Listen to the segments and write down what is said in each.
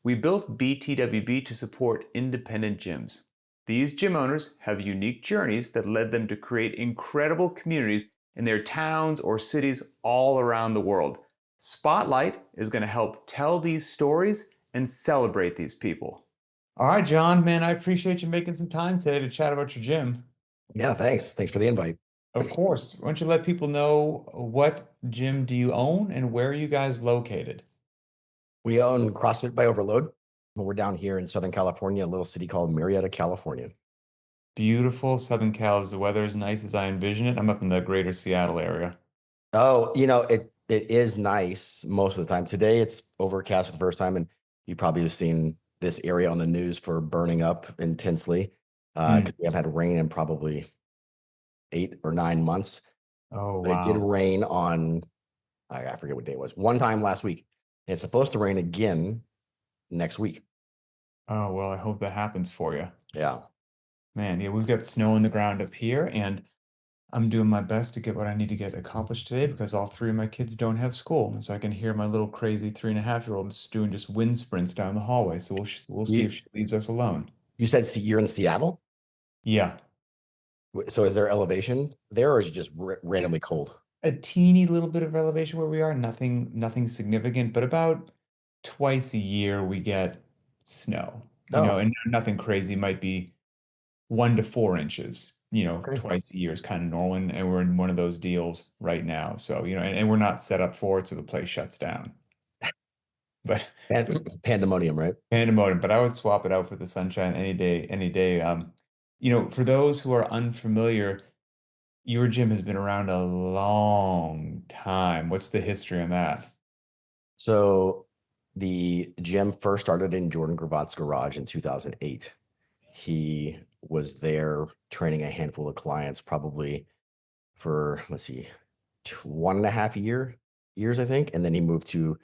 We built BTWB to support independent gyms. These gym owners have unique journeys that led them to create incredible communities in their towns or cities all around the world. Spotlight is going to help tell these stories and celebrate these people. All right, John, man, I appreciate you making some time today to chat about your gym. Yeah, thanks. Thanks for the invite. Of course. Why don't you let people know what gym do you own and where are you guys located? We own CrossFit by Overload. We're down here in Southern California, a little city called Marietta, California. Beautiful Southern Cal. Is the weather as nice as I envision it? I'm up in the greater Seattle area. Oh, it is nice most of the time. Today it's overcast for the first time, and you probably have seen this area on the news for burning up intensely. Hmm. Because we have had rain in probably 8 or 9 months. Oh, But it did wow. rain on, I forget what day it was, one time last week. And it's supposed to rain again next week. Oh, well, I hope that happens for you. Yeah. Man, yeah, we've got snow on the ground up here, and I'm doing my best to get what I need to get accomplished today because all three of my kids don't have school. So I can hear my little crazy 3.5-year-old doing just wind sprints down the hallway. So we'll see if You, she leaves us alone. you said you're in Seattle? Yeah. So is there elevation there, or is it just randomly cold? A teeny little bit of elevation where we are, nothing significant, but about twice a year we get snow, Oh, and nothing crazy, might be 1 to 4 inches, okay. twice a year is kind of normal. And we're in one of those deals right now. So, and we're not set up for it, so the place shuts down. But Pandemonium, right? pandemonium, but I would swap it out for the sunshine any day, any day. For those who are unfamiliar, your gym has been around a long time. What's the history on that? So the gym first started in Jordan Gravatt's garage in 2008. He was there training a handful of clients, probably for, let's see, 1.5 years, I think. And then he moved to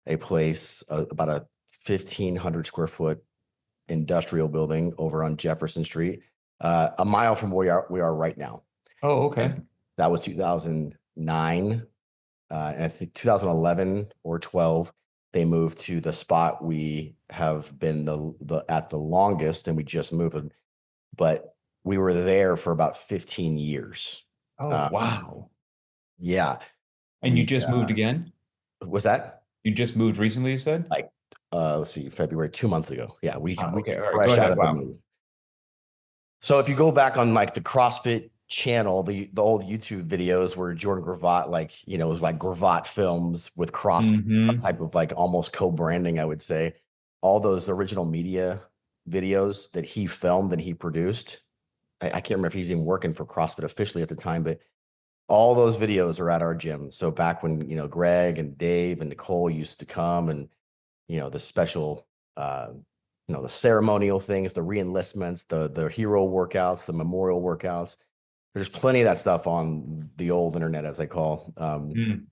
a place, about a 1,500 square foot industrial building over on Jefferson Street, a mile from where we are right now. Oh, okay. And that was 2009. And I think 2011 or 12, they moved to the spot we have been at the longest, and we just moved. But we were there for about 15 years. Oh, Uh, wow. yeah, And you we just moved again? was that You just moved recently, you said? like let's see, February, 2 months ago. Yeah, we Okay. All right. Go fresh out ahead. of the Wow. move. So if you go back on like the CrossFit channel, the old YouTube videos where Jordan Gravatt, it was like Gravatt Films with CrossFit, some Hmm. type of like almost co-branding, I would say. All those original media videos that he filmed and he produced. I can't remember if he's even working for CrossFit officially at the time, but all those videos are at our gym. So back when, Greg and Dave and Nicole used to come, and, the special, the ceremonial things, the reenlistments, the hero workouts, the memorial workouts. There's plenty of that stuff on the old internet, as I call. A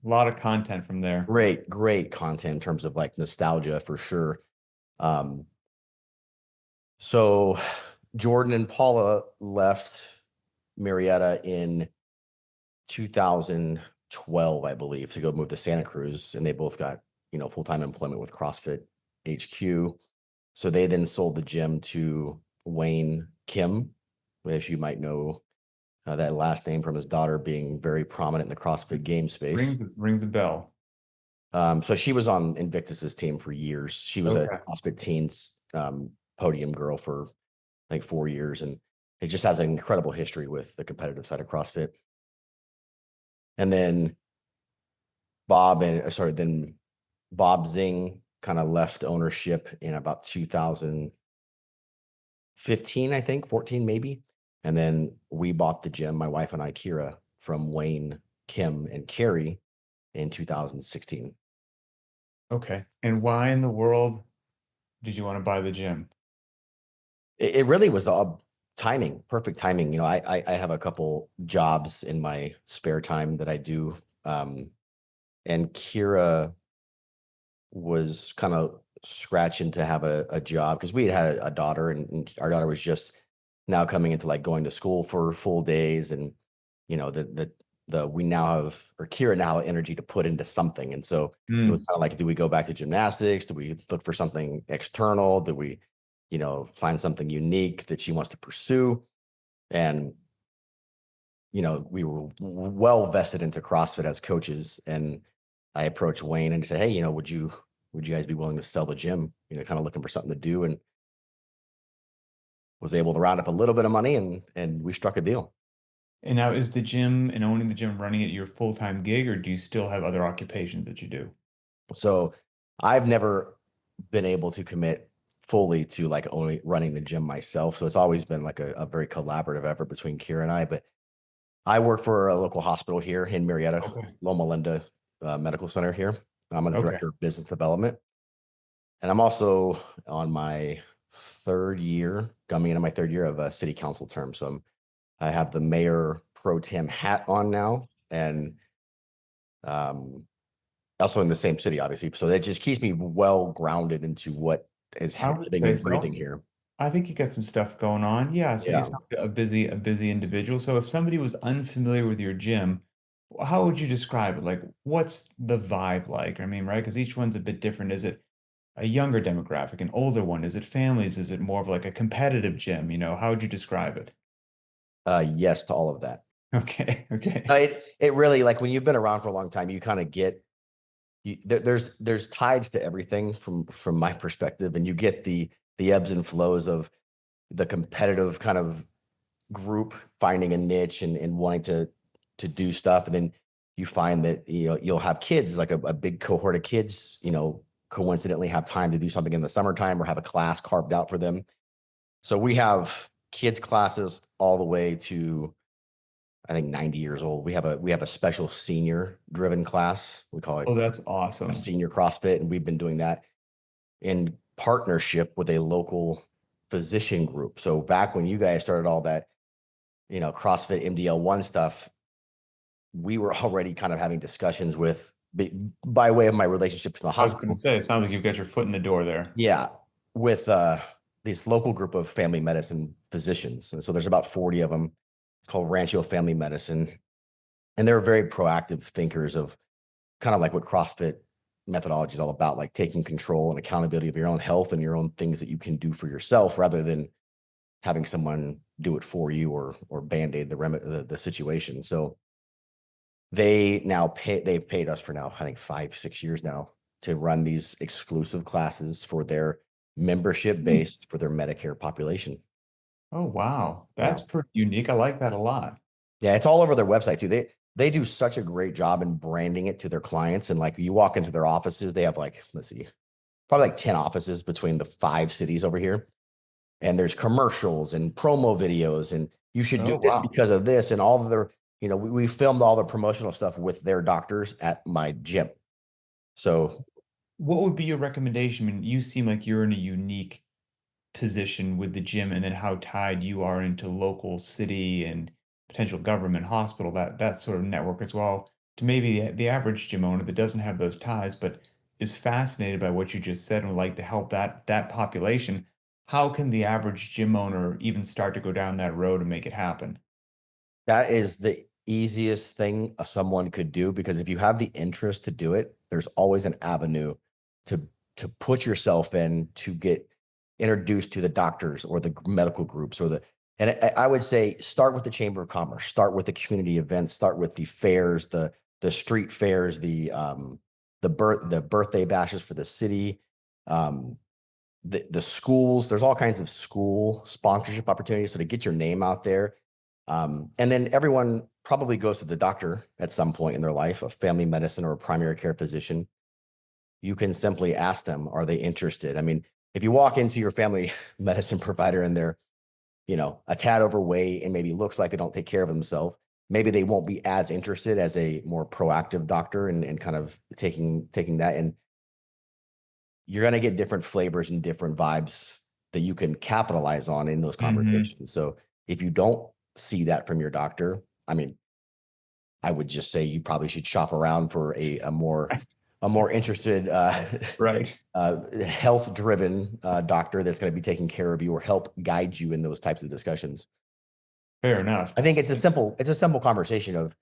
lot of content from there. Great content in terms of like nostalgia for sure. Um, so Jordan and Paula left Marietta in 2012, I believe, to go move to Santa Cruz, and they both got, full-time employment with CrossFit HQ. So they then sold the gym to Wayne Kim, as you might know, that last name from his daughter being very prominent in the CrossFit game space. Rings a bell. So she was on Invictus's team for years. She was a Okay. CrossFit Teens podium girl for like 4 years, and it just has an incredible history with the competitive side of CrossFit. And then then Bob Zing kind of left ownership in about 2015, I think, 14 maybe. And then we bought the gym, my wife and I, Kira, from Wayne, Kim, and Carrie in 2016. Okay. And why in the world did you want to buy the gym? It really was all timing, perfect timing. I have a couple jobs in my spare time that I do. And Kira was kind of scratching to have a job because we had a daughter, and our daughter was just now coming into like going to school for full days, and the we now have, or Kira now have energy to put into something. And so it was Mm. kind of like, do we go back to gymnastics? Do we look for something external? Do we, find something unique that she wants to pursue? And, we were well vested into CrossFit as coaches. And I approached Wayne and said, hey, would you guys be willing to sell the gym? Kind of looking for something to do, and was able to round up a little bit of money, and we struck a deal. And now is the gym and owning the gym running it your full-time gig, or do you still have other occupations that you do? So I've never been able to commit fully to like only running the gym myself. So it's always been like a very collaborative effort between Kira and I. But I work for a local hospital here in Marietta, Okay. Loma Linda Medical Center here. I'm a Okay. director of business development. And I'm also on my third year, coming into my third year of a city council term. So I have the mayor pro tem hat on now, and um, also in the same city, obviously. So that just keeps me well grounded into what is I would living say and breathing so. here. I think you got some stuff going on. Yeah, so you Yeah. sound like a busy individual. So if somebody was unfamiliar with your gym, how would you describe it? Like, what's the vibe like? I mean, right? Because each one's a bit different. Is it a younger demographic, an older one? Is it families? Is it more of like a competitive gym? How would you describe it? Yes to all of that. Okay, No, okay. it really, like, when you've been around for a long time, you kind of get there's tides to everything from my perspective, and you get the ebbs and flows of the competitive kind of group finding a niche and wanting to do stuff, and then you find that you'll have kids, like a big cohort of kids, coincidentally have time to do something in the summertime or have a class carved out for them. So we have kids classes all the way to, I think, 90 years old. We have a special senior driven class. We call it Oh, that's awesome. senior CrossFit, and we've been doing that in partnership with a local physician group. So back when you guys started all that, CrossFit MDL1 stuff, we were already kind of having discussions with, by way of my relationship to the I was going to hospital. say, it sounds like you've got your foot in the door there. Yeah, with this local group of family medicine physicians. And so there's about 40 of them. It's called Rancho Family Medicine. And they're very proactive thinkers of kind of like what CrossFit methodology is all about, like taking control and accountability of your own health and your own things that you can do for yourself, rather than having someone do it for you or band-aid the situation. So they've paid us for now, I think 5-6 years now, to run these exclusive classes for their membership Hmm. base for their Medicare population. Oh, wow. Yeah. That's pretty unique. I like that a lot. Yeah, it's all over their website too. They do such a great job in branding it to their clients. And like, you walk into their offices, they have like, let's see, probably like 10 offices between the 5 cities over here. And there's commercials and promo videos, and you should do Oh, this wow. because of this, and all of their, we filmed all the promotional stuff with their doctors at my gym. So What would be your recommendation? I mean, you seem like you're in a unique position with the gym and then how tied you are into local city and potential government hospital, that sort of network as well, to maybe the average gym owner that doesn't have those ties but is fascinated by what you just said and would like to help that population. How can the average gym owner even start to go down that road and make it happen? that is the easiest thing someone could do, because if you have the interest to do it, there's always an avenue to put yourself in, to get introduced to the doctors or the medical groups or the, and I would say start with the Chamber of Commerce, start with the community events, start with the fairs, the street fairs, the birthday bashes for the city, um, the schools. There's all kinds of school sponsorship opportunities. So to get your name out there. And then everyone probably goes to the doctor at some point in their life, a family medicine or a primary care physician. You can simply ask them, are they interested? I mean, if you walk into your family medicine provider and they're, a tad overweight and maybe looks like they don't take care of themselves, maybe they won't be as interested as a more proactive doctor, and kind of taking that. And you're going to get different flavors and different vibes that you can capitalize on in those Hmm. conversations. So if you don't see that from your doctor, I mean, I would just say you probably should shop around for a more interested, Right. health driven doctor that's going to be taking care of you or help guide you in those types of discussions. Fair enough. I think it's a simple conversation of,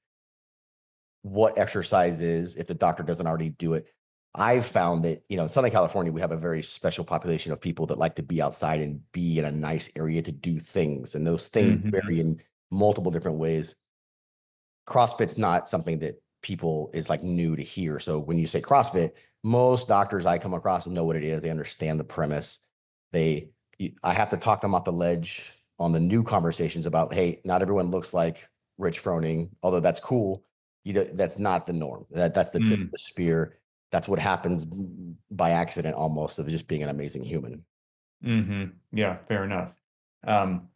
what exercise is if the doctor doesn't already do it. I've found that, in Southern California, we have a very special population of people that like to be outside and be in a nice area to do things. And those things Hmm. vary in multiple different ways. CrossFit's not something that people is like new to hear. So when you say CrossFit, most doctors I come across know what it is. They understand the premise. They, I have to talk them off the ledge on the new conversations about, hey, not everyone looks like Rich Froning, although that's cool. That's not the norm. That's the tip of the spear. That's what happens by accident almost of just being an amazing human. Yeah, fair enough. Um,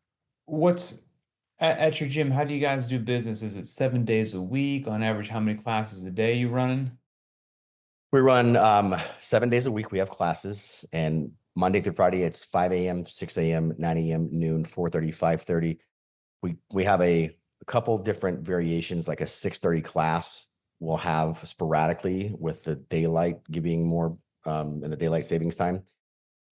what's at your gym, how do you guys do business? Is it 7 days a week? On average, how many classes a day you running? We run 7 days a week. We have classes, and Monday through Friday, it's 5 a.m., 6 a.m., 9 a.m., noon, 4:30, 5:30. We have a couple different variations, like a 6:30 class we'll have sporadically with the daylight being more in the daylight savings time.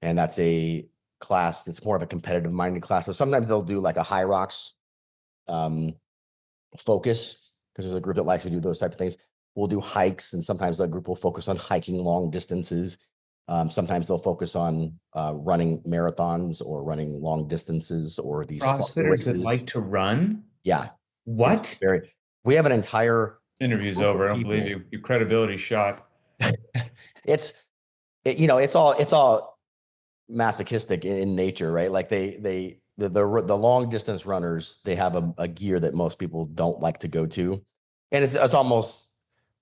And that's a class that's more of a competitive minded class. So sometimes they'll do like a high rocks um, focus because there's a group that likes to do those type of things. We'll do hikes, and sometimes the group will focus on hiking long distances. Sometimes they'll focus on running marathons or running long distances or these smaller CrossFitters that races. like to run? Yeah, it's What? very. We have an entire Interview's group over. of I don't believe people. you. Your credibility shot. It's it's all masochistic in nature, right? Like the long distance runners, they have a gear that most people don't like to go to, and it's almost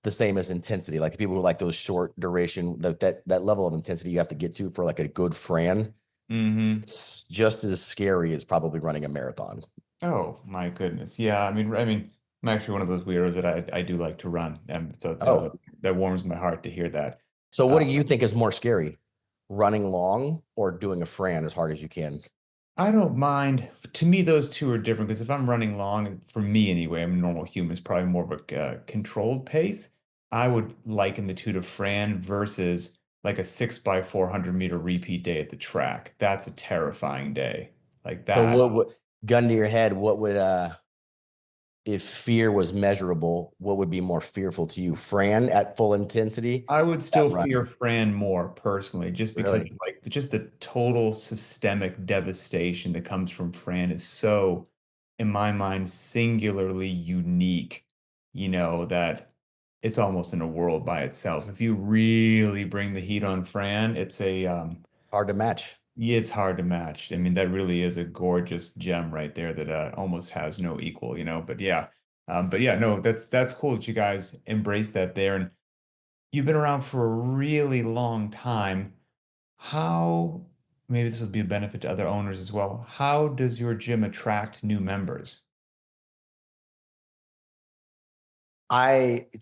the same as intensity. Like the people who like those short duration, that level of intensity you have to get to for like a good Fran, Hmm. it's just as scary as probably running a marathon. Oh my goodness. Yeah, I mean, I'm actually one of those weirdos that I do like to run, and so Oh, that warms my heart to hear that. so what Uh, do you think is more scary? Running long or doing a Fran as hard as you can? I don't mind. To me, those two are different because if I'm running long, for me anyway, I'm a normal human, it's probably more of a controlled pace. I would liken the two to Fran versus like a 6 by 400 meter repeat day at the track. That's a terrifying day. Like So that. what would, gun to your head, what would if fear was measurable, what would be more fearful to you? Fran at full intensity I would or that still fear run? Fran more personally, just because Really? like just the total systemic devastation that comes from Fran is so, in my mind, singularly unique, that it's almost in a world by itself. If you really bring the heat on Fran, Hard to match. yeah, it's hard to match. I mean, that really is a gorgeous gem right there that almost has no equal. But yeah, no, that's cool that you guys embrace that there. And you've been around for a really long time. How, maybe this would be a benefit to other owners as well. How does your gym attract new members?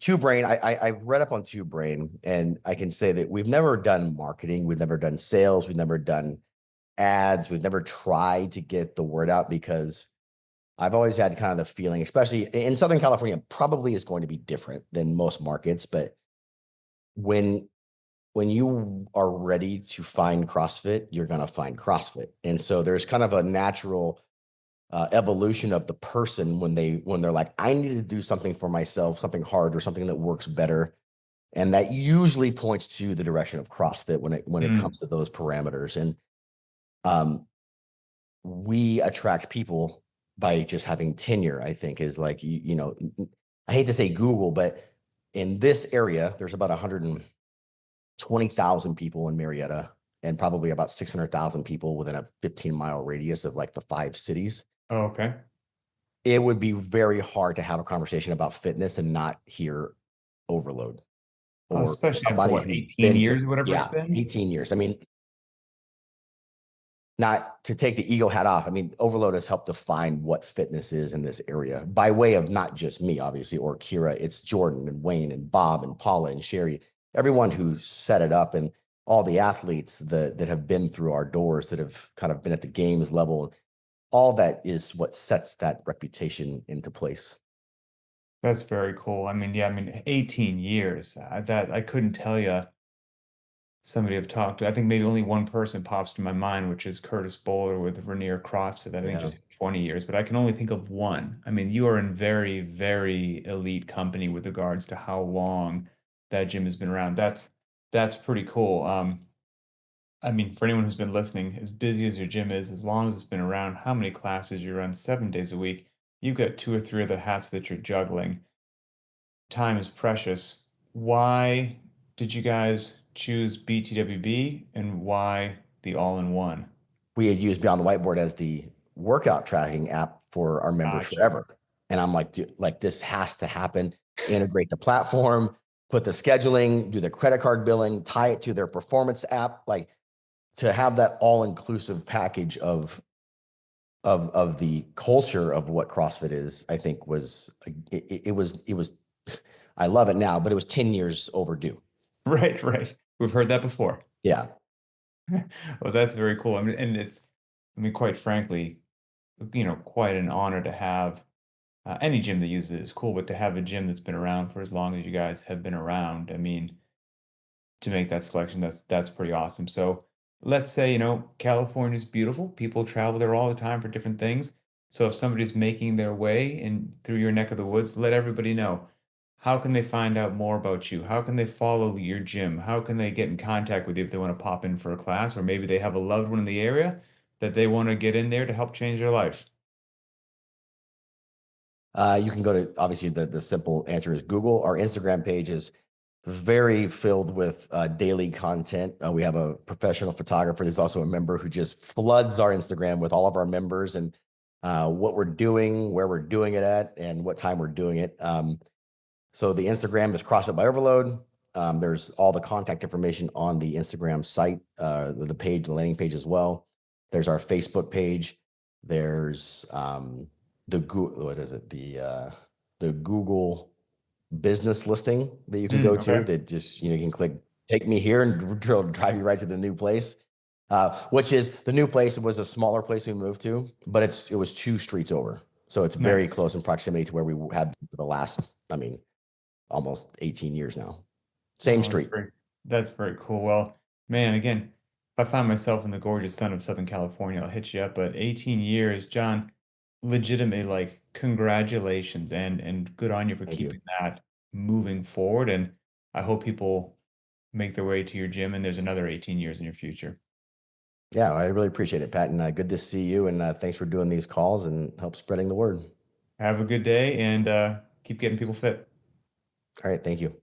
Two Brain, I've read up on Two Brain, and I can say that we've never done marketing, we've never done sales, we've never done ads, we've never tried to get the word out because I've always had kind of the feeling, especially in Southern California, probably is going to be different than most markets, but when when you are ready to find CrossFit, you're going to find CrossFit. And so there's kind of a natural evolution of the person when they're like, I need to do something for myself, something hard or something that works better. And that usually points to the direction of CrossFit when it Mm. comes to those parameters. And um, we attract people by just having tenure, I think is like, I hate to say Google, but in this area, there's about 120,000 people in Marietta and probably about 600,000 people within a 15-mile radius of like the five cities. Oh, okay. It would be very hard to have a conversation about fitness and not hear overload Oh, or especially after somebody what, who's 18 been to, years, whatever it's yeah, been? 18 years. I mean, not to take the ego hat off. I mean, overload has helped define what fitness is in this area by way of not just me, obviously, or Kira. It's Jordan and Wayne and Bob and Paula and Sherry, everyone who set it up, and all the athletes that have been through our doors that have kind of been at the games level. All that is what sets that reputation into place. That's very cool. I mean, yeah, I mean, 18 years. That I couldn't tell you. somebody I've talked to. I think maybe only one person pops to my mind, which is Curtis Bowler with Rainier CrossFit. I think Yeah. just 20 years, but I can only think of one. I mean, you are in very, very elite company with regards to how long that gym has been around. That's pretty cool. I mean, for anyone who's been listening, as busy as your gym is, as long as it's been around, how many classes you run 7 days a week, you've got two or three other hats that you're juggling. Time is precious. Why did you guys choose BTWB and why the all-in-one? We had used Beyond the Whiteboard as the workout tracking app for our members Gotcha. forever. And I'm like, dude, like this has to happen. Integrate the platform, put the scheduling, do the credit card billing, tie it to their performance app, like to have that all-inclusive package of the culture of what CrossFit is, I think was it was I love it now, but it was 10 years overdue. Right, right. We've heard that before. Yeah. Well, that's very cool. I mean, and I mean, quite frankly, quite an honor to have any gym that uses it is cool, but to have a gym that's been around for as long as you guys have been around, I mean, to make that selection, that's pretty awesome. So let's say, California's beautiful. People travel there all the time for different things. So if somebody's making their way in through your neck of the woods, let everybody know. How can they find out more about you? How can they follow your gym? How can they get in contact with you if they want to pop in for a class, or maybe they have a loved one in the area that they want to get in there to help change their life? You can go to, obviously the simple answer is Google. Our Instagram page is very filled with daily content. We have a professional photographer who's also a member who just floods our Instagram with all of our members and what we're doing, where we're doing it at, and what time we're doing it. So the Instagram is CrossFit by Overload. There's all the contact information on the Instagram site, the page, the landing page as well. There's our Facebook page. There's the Google, what is it? The Google business listing that you can go to Okay. that just, you can click take me here and drive you right to the new place. Which is the new place. It was a smaller place we moved to, but it was 2 streets over. So it's very Nice. close in proximity to where we had for the last, I mean, almost 18 years now. Same Oh, street. that's very cool. Well, man, again, if I find myself in the gorgeous sun of Southern California, I'll hit you up. But 18 years, John, legitimately, like, congratulations and good on you for Thank you. keeping that moving forward. And I hope people make their way to your gym and there's another 18 years in your future. Yeah, I really appreciate it, Pat. And good to see you. And thanks for doing these calls and help spreading the word. Have a good day and keep getting people fit. All right. Thank you.